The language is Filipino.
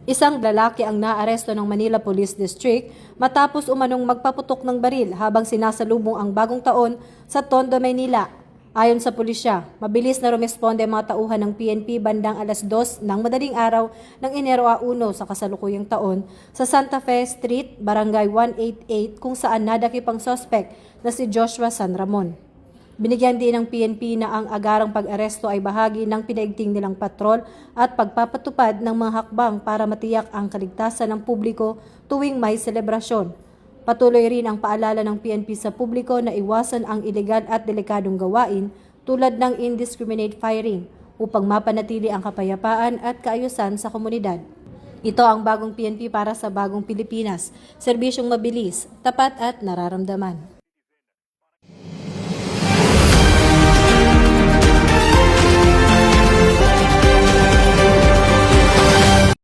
Isang lalaki ang naaresto ng Manila Police District matapos umanong magpaputok ng baril habang sinasalubong ang bagong taon sa Tondo, Maynila. Ayon sa pulisya, mabilis na rumesponde ang mga tauhan ng PNP bandang 2:00 ng madaling araw ng Enero 1 sa kasalukuyang taon sa Santa Fe Street, Barangay 188 kung saan nadakip ang suspect na si Joshua San Ramon. Binigyan din ng PNP na ang agarang pag-aresto ay bahagi ng pinaigting nilang patrol at pagpapatupad ng mga hakbang para matiyak ang kaligtasan ng publiko tuwing may selebrasyon. Patuloy rin ang paalala ng PNP sa publiko na iwasan ang ilegal at delikadong gawain tulad ng indiscriminate firing upang mapanatili ang kapayapaan at kaayusan sa komunidad. Ito ang bagong PNP para sa bagong Pilipinas, serbisyong mabilis, tapat at nararamdaman.